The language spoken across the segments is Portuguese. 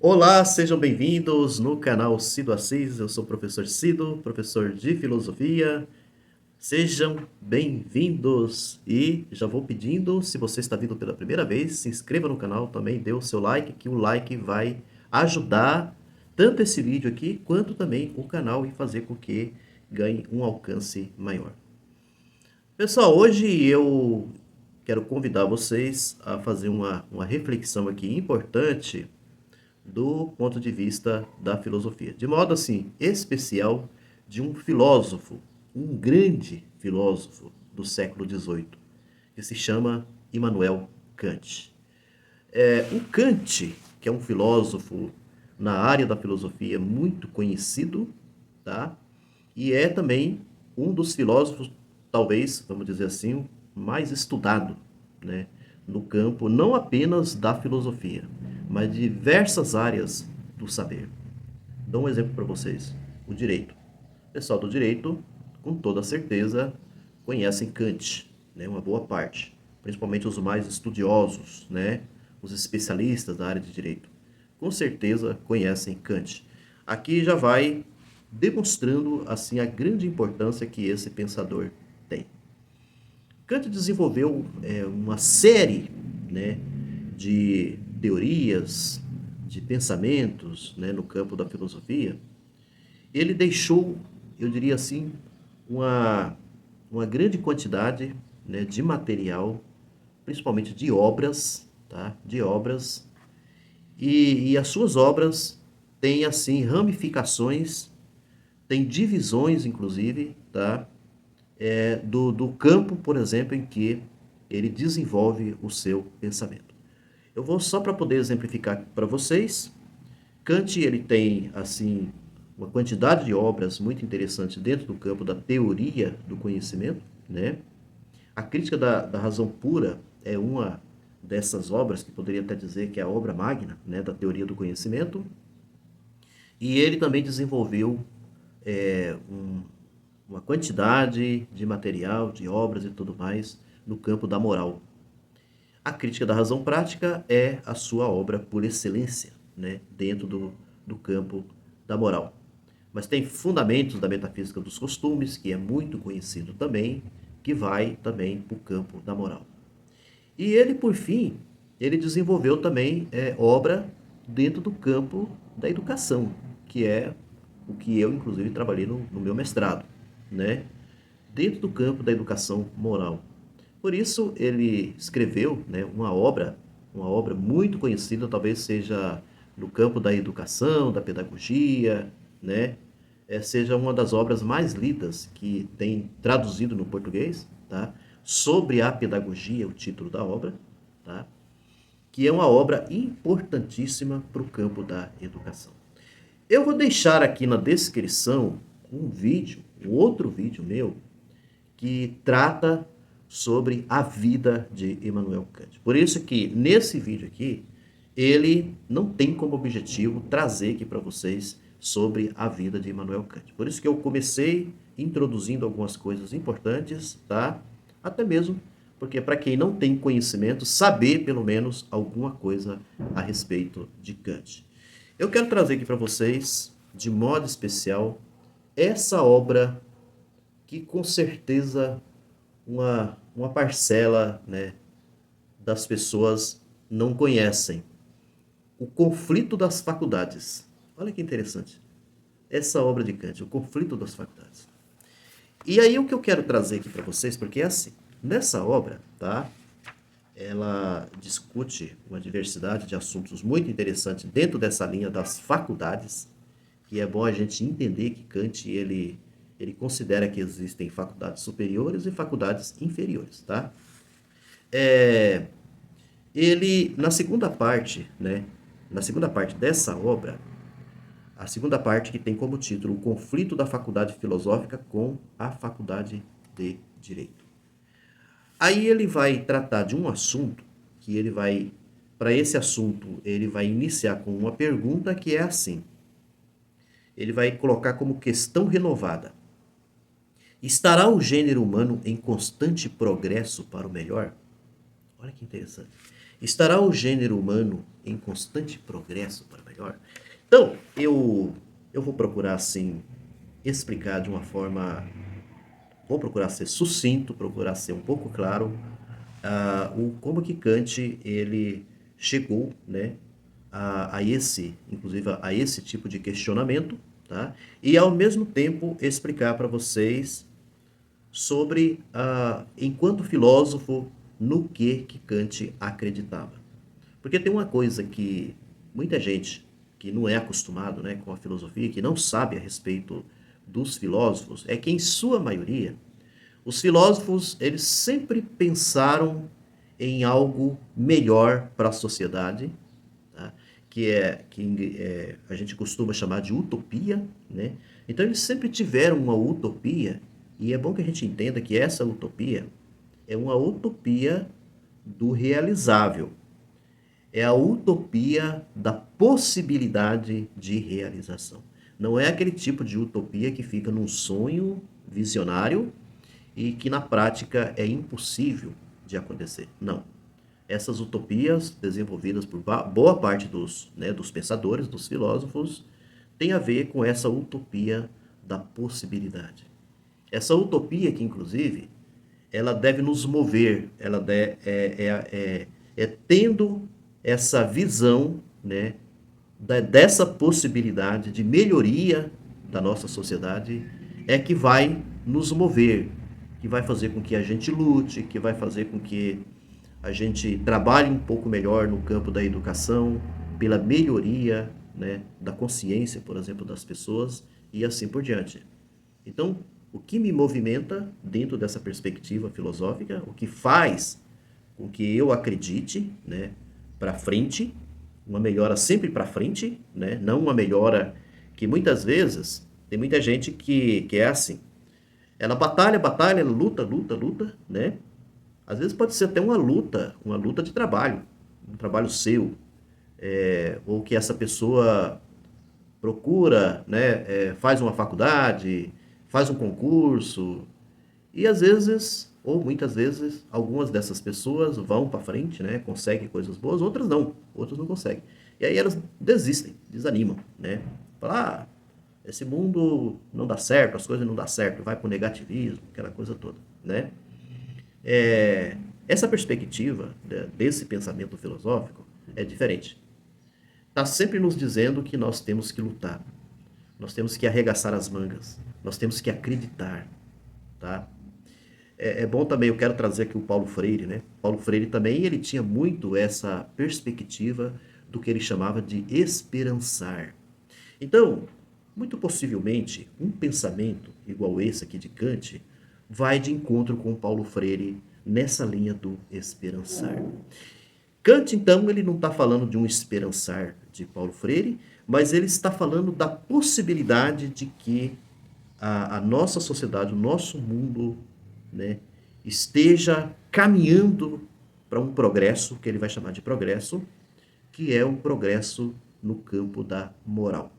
Olá, sejam bem-vindos no canal Cido Assis. Eu sou o professor Cido, professor de filosofia. Sejam bem-vindos e já vou pedindo, se você está vindo pela primeira vez, se inscreva no canal também, dê o seu like, que o like vai ajudar tanto esse vídeo aqui quanto também o canal e fazer com que ganhe um alcance maior. Pessoal, hoje eu quero convidar vocês a fazer uma reflexão aqui importante do ponto de vista da filosofia. De modo assim, especial de um filósofo, um grande filósofo do século XVIII, que se chama Immanuel Kant. O Kant, que é um filósofo na área da filosofia muito conhecido, tá? E é também um dos filósofos, talvez, vamos dizer assim, mais estudado, né? No campo não apenas da filosofia, mas de diversas áreas do saber. Dou um exemplo para vocês: o direito. O pessoal do direito, com toda certeza, conhecem Kant, né? Uma boa parte, principalmente os mais estudiosos, né? Os especialistas da área de direito, com certeza conhecem Kant. Aqui já vai demonstrando assim a grande importância que esse pensador tem. Kant desenvolveu uma série, né, de teorias, de pensamentos, né, no campo da filosofia. Ele deixou, eu diria assim, uma, uma grande quantidade, né, de material, principalmente de obras, tá? De obras, e as suas obras têm assim ramificações, têm divisões, inclusive, tá? Do campo, por exemplo, em que ele desenvolve o seu pensamento. Eu vou só para poder exemplificar para vocês. Kant ele tem assim uma quantidade de obras muito interessantes dentro do campo da teoria do conhecimento, né? A Crítica da Razão Pura é uma dessas obras que poderia até dizer que é a obra magna, né, da teoria do conhecimento. E ele também desenvolveu é, um, uma quantidade de material, de obras e tudo mais no campo da moral. A Crítica da Razão Prática é a sua obra por excelência, né, dentro do campo da moral. Mas tem Fundamentos da Metafísica dos Costumes, que é muito conhecido também, que vai também para o campo da moral. E ele, por fim, ele desenvolveu também obra dentro do campo da educação, que é o que eu, inclusive, trabalhei no meu mestrado, né? Dentro do campo da educação moral. Por isso, ele escreveu, né, uma obra muito conhecida, talvez seja no campo da educação, da pedagogia, né? Seja uma das obras mais lidas que tem traduzido no português, tá? Sobre a pedagogia, o título da obra, tá? Que é uma obra importantíssima para o campo da educação. Eu vou deixar aqui na descrição um vídeo, um outro vídeo meu, que trata sobre a vida de Immanuel Kant. Por isso que nesse vídeo aqui, ele não tem como objetivo trazer aqui para vocês sobre a vida de Immanuel Kant. Por isso que eu comecei introduzindo algumas coisas importantes, tá? Até mesmo porque para quem não tem conhecimento, saber pelo menos alguma coisa a respeito de Kant. Eu quero trazer aqui para vocês, de modo especial, essa obra que com certeza uma parcela, né, das pessoas não conhecem. O Conflito das Faculdades. Olha que interessante. Essa obra de Kant, O Conflito das Faculdades. E aí o que eu quero trazer aqui para vocês, porque é assim, nessa obra, tá? Ela discute uma diversidade de assuntos muito interessantes dentro dessa linha das faculdades, que é bom a gente entender que Kant ele considera que existem faculdades superiores e faculdades inferiores, tá? É, ele na segunda parte, né? Na segunda parte dessa obra, a segunda parte que tem como título O Conflito da Faculdade Filosófica com a Faculdade de Direito. Aí ele vai tratar de um assunto que ele vai, para esse assunto, ele vai iniciar com uma pergunta que é assim. Ele vai colocar como questão renovada: estará o gênero humano em constante progresso para o melhor? Olha que interessante. Estará o gênero humano em constante progresso para melhor? Então, eu vou procurar, assim, explicar de uma forma. Vou procurar ser sucinto, procurar ser um pouco claro, como que Kant ele chegou, né, inclusive a esse tipo de questionamento, tá? E ao mesmo tempo explicar para vocês sobre, enquanto filósofo, no que Kant acreditava. Porque tem uma coisa que muita gente que não é acostumado, né, com a filosofia, que não sabe a respeito dos filósofos, é que em sua maioria os filósofos eles sempre pensaram em algo melhor para a sociedade, tá? Que a gente costuma chamar de utopia, né? Então eles sempre tiveram uma utopia e é bom que a gente entenda que essa utopia é uma utopia do realizável, é a utopia da possibilidade de realização. Não é aquele tipo de utopia que fica num sonho visionário e que na prática é impossível de acontecer. Não. Essas utopias desenvolvidas por boa parte dos pensadores, dos filósofos, tem a ver com essa utopia da possibilidade. Essa utopia que, inclusive, ela deve nos mover, é tendo essa visão, né, dessa possibilidade de melhoria da nossa sociedade, é que vai nos mover, que vai fazer com que a gente lute, que vai fazer com que a gente trabalhe um pouco melhor no campo da educação, pela melhoria, né, da consciência, por exemplo, das pessoas e assim por diante. Então, o que me movimenta dentro dessa perspectiva filosófica, o que faz com que eu acredite, né, para frente, uma melhora sempre para frente, né, não uma melhora que muitas vezes tem muita gente que é assim. Ela batalha, batalha, ela luta, luta, luta, né? Às vezes pode ser até uma luta de trabalho, um trabalho seu, ou que essa pessoa procura, né, faz uma faculdade, faz um concurso, e às vezes, ou muitas vezes, algumas dessas pessoas vão para frente, né, conseguem coisas boas, outras não conseguem. E aí elas desistem, desanimam, né? Falar, esse mundo não dá certo, as coisas não dão certo, vai para o negativismo, aquela coisa toda, né? Essa perspectiva desse pensamento filosófico é diferente. Está sempre nos dizendo que nós temos que lutar, nós temos que arregaçar as mangas, nós temos que acreditar, tá? É bom também, eu quero trazer aqui o Paulo Freire, né? Paulo Freire também, ele tinha muito essa perspectiva do que ele chamava de esperançar. Então, muito possivelmente, um pensamento igual esse aqui de Kant vai de encontro com Paulo Freire nessa linha do esperançar. Kant, então, ele não está falando de um esperançar de Paulo Freire, mas ele está falando da possibilidade de que a nossa sociedade, o nosso mundo, né, esteja caminhando para um progresso, que ele vai chamar de progresso, que é um progresso no campo da moral.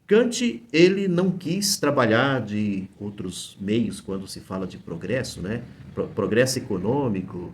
Kant, ele não quis trabalhar de outros meios quando se fala de progresso, né? Progresso econômico,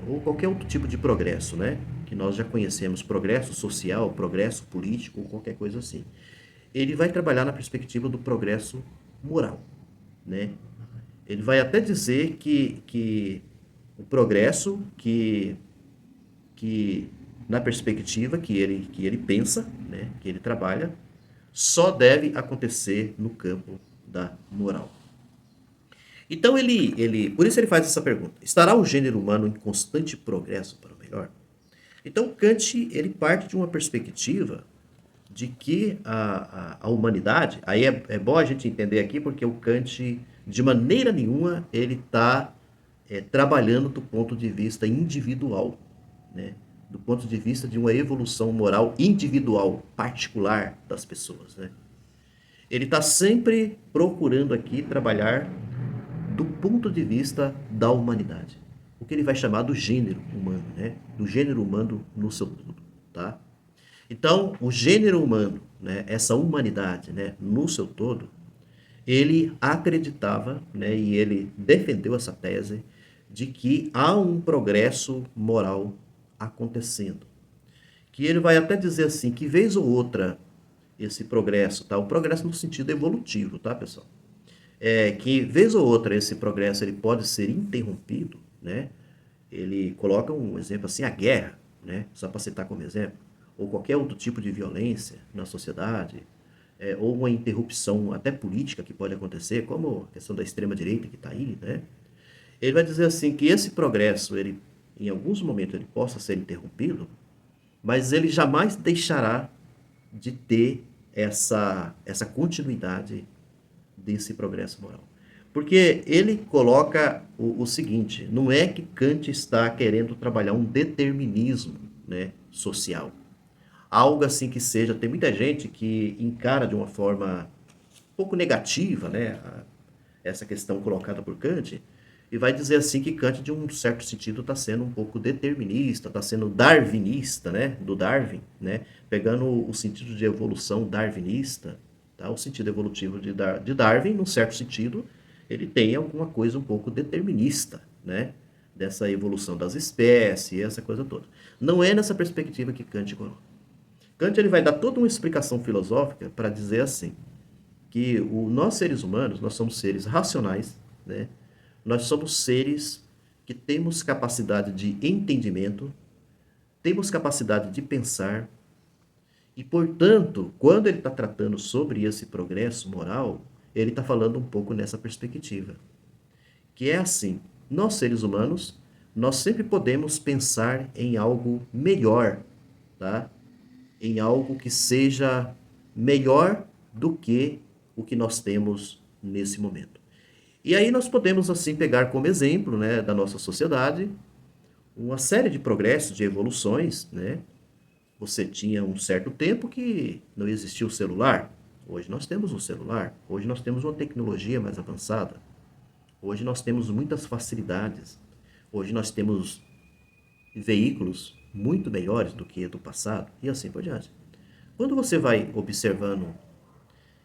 ou qualquer outro tipo de progresso, né? Que nós já conhecemos, progresso social, progresso político, ou qualquer coisa assim. Ele vai trabalhar na perspectiva do progresso moral, né? Ele vai até dizer que o progresso que na perspectiva que ele pensa, né, que ele trabalha, só deve acontecer no campo da moral. Então por isso ele faz essa pergunta: estará o gênero humano em constante progresso para o melhor? Então Kant ele parte de uma perspectiva de que a humanidade, aí é bom a gente entender aqui porque o Kant de maneira nenhuma ele está trabalhando do ponto de vista individual, né? Do ponto de vista de uma evolução moral individual, particular das pessoas, né? Ele está sempre procurando aqui trabalhar do ponto de vista da humanidade, o que ele vai chamar do gênero humano, né? Do gênero humano no seu todo, tá? Então, o gênero humano, né, essa humanidade, né, no seu todo, ele acreditava, né, e ele defendeu essa tese de que há um progresso moral acontecendo. Que ele vai até dizer assim, que vez ou outra, esse progresso, tá? O progresso no sentido evolutivo, tá, pessoal? Que vez ou outra esse progresso ele pode ser interrompido, né? Ele coloca um exemplo assim, a guerra, né? Só para citar como exemplo, ou qualquer outro tipo de violência na sociedade, ou uma interrupção até política que pode acontecer, como a questão da extrema direita que está aí, né? Ele vai dizer assim que esse progresso, ele, em alguns momentos, ele possa ser interrompido, mas ele jamais deixará de ter essa continuidade desse progresso moral. Porque ele coloca o seguinte, não é que Kant está querendo trabalhar um determinismo, né, social. Algo assim que seja, tem muita gente que encara de uma forma um pouco negativa, né, essa questão colocada por Kant, e vai dizer assim que Kant, de um certo sentido, está sendo um pouco determinista, está sendo darwinista, né, do Darwin, né, pegando o sentido de evolução darwinista, tá, o sentido evolutivo de Darwin, num certo sentido, ele tem alguma coisa um pouco determinista, né, dessa evolução das espécies, essa coisa toda. Não é nessa perspectiva que Kant coloca. Kant ele vai dar toda uma explicação filosófica para dizer assim, que nós seres humanos, nós somos seres racionais, né? Nós somos seres que temos capacidade de entendimento, temos capacidade de pensar, e, portanto, quando ele está tratando sobre esse progresso moral, ele está falando um pouco nessa perspectiva. Que é assim, nós seres humanos, nós sempre podemos pensar em algo melhor, tá? Em algo que seja melhor do que o que nós temos nesse momento. E aí nós podemos assim pegar como exemplo, né, da nossa sociedade, uma série de progressos, de evoluções, né? Você tinha um certo tempo que não existia o celular. Hoje nós temos um celular. Hoje nós temos uma tecnologia mais avançada. Hoje nós temos muitas facilidades. Hoje nós temos veículos muito melhores do que do passado e assim por diante. Quando você vai observando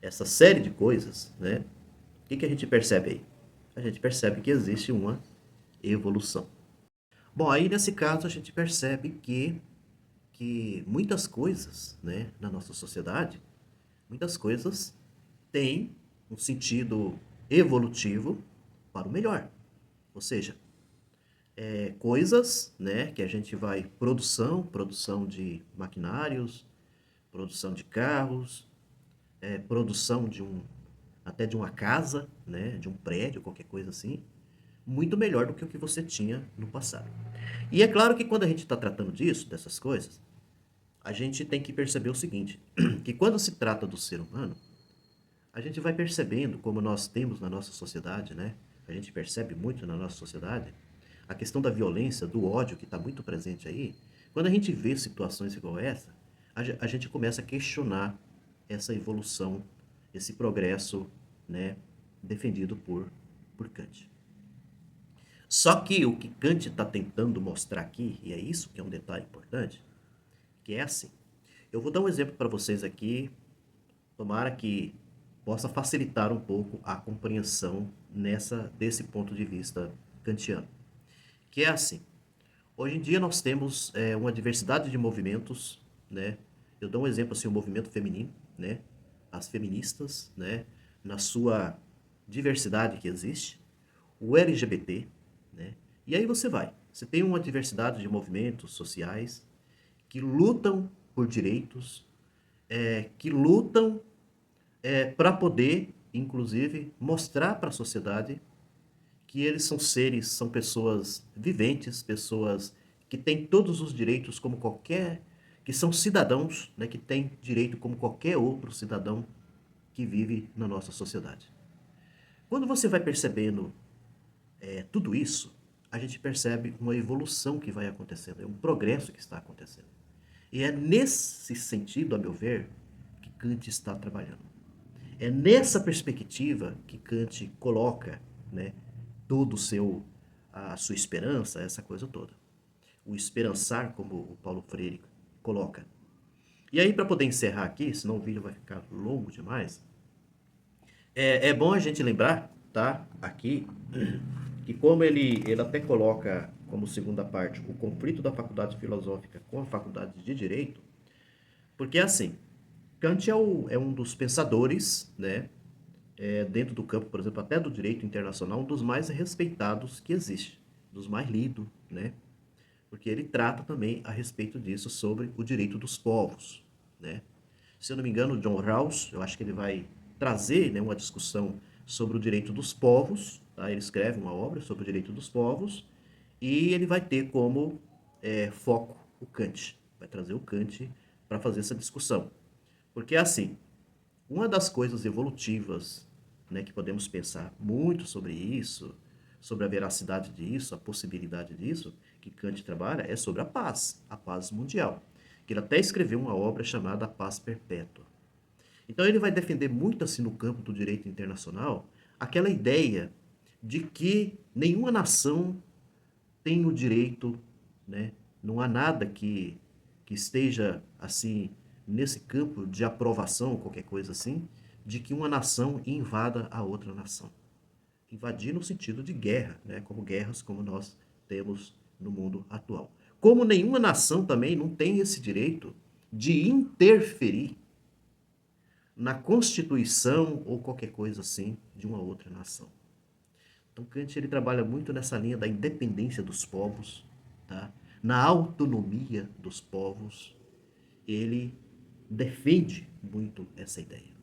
essa série de coisas, né? O que a gente percebe aí? A gente percebe que existe uma evolução. Bom, aí nesse caso a gente percebe que muitas coisas, né, na nossa sociedade, muitas coisas têm um sentido evolutivo para o melhor. Ou seja, coisas, né, que a gente vai produção de maquinários, produção de carros, produção de até de uma casa, né, de um prédio, qualquer coisa assim, muito melhor do que o que você tinha no passado. E é claro que quando a gente está tratando disso, dessas coisas, a gente tem que perceber o seguinte, que quando se trata do ser humano, a gente vai percebendo como nós temos na nossa sociedade, né? A gente percebe muito na nossa sociedade a questão da violência, do ódio que está muito presente aí. Quando a gente vê situações igual essa, a gente começa a questionar essa evolução, esse progresso, né, defendido por Kant. Só que o que Kant está tentando mostrar aqui, e é isso que é um detalhe importante, que é assim. Eu vou dar um exemplo para vocês aqui, tomara que possa facilitar um pouco a compreensão desse ponto de vista kantiano. Que é assim, hoje em dia nós temos uma diversidade de movimentos, né? Eu dou um exemplo assim, o movimento feminino, né? As feministas, né? Na sua diversidade que existe, o LGBT, né? E aí você tem uma diversidade de movimentos sociais que lutam por direitos, que lutam para poder, inclusive, mostrar para a sociedade que eles são seres, são pessoas viventes, pessoas que têm todos os direitos como qualquer, que são cidadãos, né, que têm direito como qualquer outro cidadão que vive na nossa sociedade. Quando você vai percebendo tudo isso, a gente percebe uma evolução que vai acontecendo, é um progresso que está acontecendo. E é nesse sentido, a meu ver, que Kant está trabalhando. É nessa perspectiva que Kant coloca, né, todo a sua esperança, essa coisa toda. O esperançar, como o Paulo Freire coloca. E aí, para poder encerrar aqui, senão o vídeo vai ficar longo demais, é bom a gente lembrar, tá, aqui, que como ele até coloca como segunda parte o conflito da faculdade filosófica com a faculdade de direito, porque assim, Kant é um dos pensadores, né, dentro do campo, por exemplo, até do direito internacional, um dos mais respeitados que existe, dos mais lidos, né, porque ele trata também a respeito disso sobre o direito dos povos, né. Se eu não me engano, John Rawls, eu acho que ele vai trazer, né, uma discussão sobre o direito dos povos, tá? Ele escreve uma obra sobre o direito dos povos e ele vai ter como foco o Kant, vai trazer o Kant para fazer essa discussão. Porque assim, uma das coisas evolutivas, né, que podemos pensar muito sobre isso, sobre a veracidade disso, a possibilidade disso, que Kant trabalha, é sobre a paz mundial. Que ele até escreveu uma obra chamada A Paz Perpétua. Então ele vai defender muito assim no campo do direito internacional aquela ideia de que nenhuma nação tem o direito, né? Não há nada que esteja assim nesse campo de aprovação ou qualquer coisa assim, de que uma nação invada a outra nação. Invadir no sentido de guerra, né? Como guerras como nós temos no mundo atual. Como nenhuma nação também não tem esse direito de interferir na constituição ou qualquer coisa assim de uma outra nação. Então Kant ele trabalha muito nessa linha da independência dos povos, tá? Na autonomia dos povos, ele defende muito essa ideia.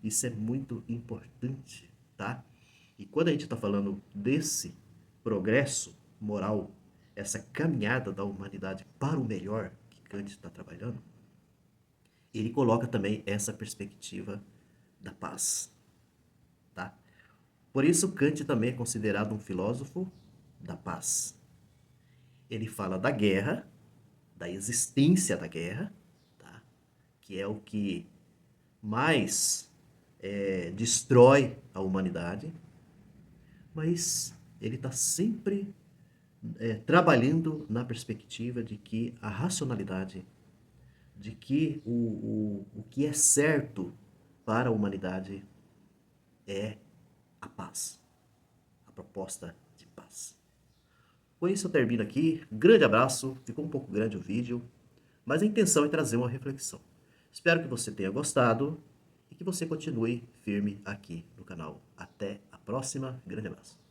Isso é muito importante, tá? E quando a gente está falando desse progresso moral, essa caminhada da humanidade para o melhor que Kant está trabalhando, ele coloca também essa perspectiva da paz, tá? Por isso Kant também é considerado um filósofo da paz. Ele fala da guerra, da existência da guerra, tá? Que é o que mais destrói a humanidade, mas ele está sempre trabalhando na perspectiva de que a racionalidade, de que o que é certo para a humanidade é a paz, a proposta de paz. Com isso eu termino aqui. Grande abraço. Ficou um pouco grande o vídeo, mas a intenção é trazer uma reflexão. Espero que você tenha gostado e que você continue firme aqui no canal. Até a próxima. Grande abraço.